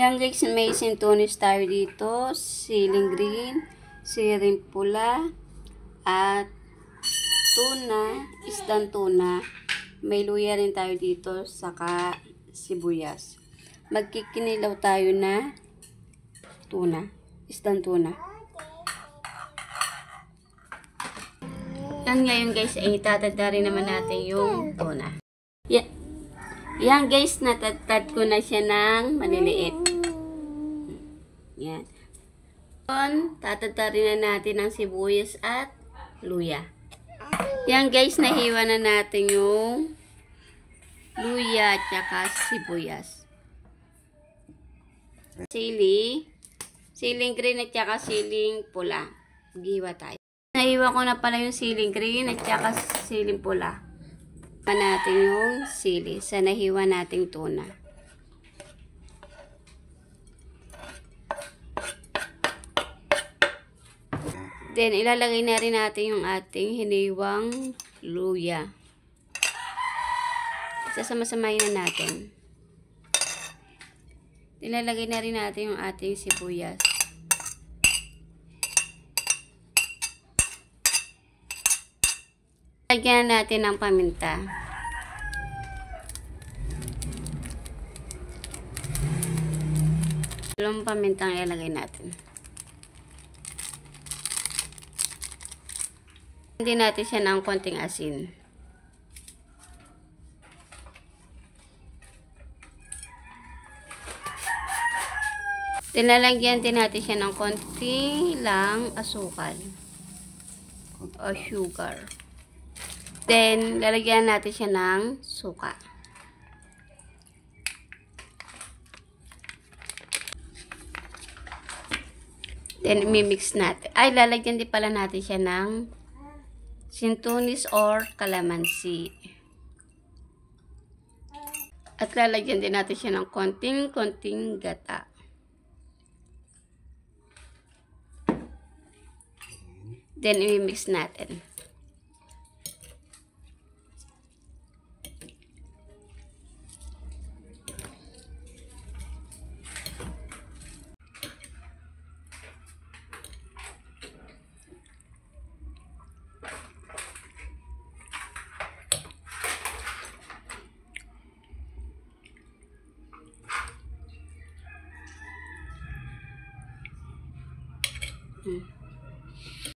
Yan guys, may sintonis tayo dito, siling green, siling pula, at tuna, isdang tuna. May luya rin tayo dito, saka sibuyas. Magkikinilaw tayo na tuna, isdang tuna. Yan ngayon guys, ay tatagda rin naman natin yung tuna. Yan guys, natatad ko na siya ng maliliit. Yan. Tatagda rin na natin ang sibuyas at luya. Yan guys, nahiwa na natin yung luya at saka sibuyas. Siling green at saka siling pula. Giwa tayo. Nahiwa ko na pala yung siling green at saka siling pula. Natin yung sili sa nahiwa nating tuna. Then ilalagay na rin natin yung ating hiniwang luya. Sasama-samahin na natin. Ilalagay na rin natin yung ating sibuyas. Lagyan natin ng paminta. Dalawang pamintang ilalagay natin. Hindi natin siya ng konting asin. Tinalagyan din natin siya ng konti lang asukal o sugar. Then, lalagyan natin siya ng suka. Then, imimix natin. Ay, lalagyan din pala natin siya ng sintunis or calamansi. At lalagyan din natin siya ng konting gata. Then, imimix natin.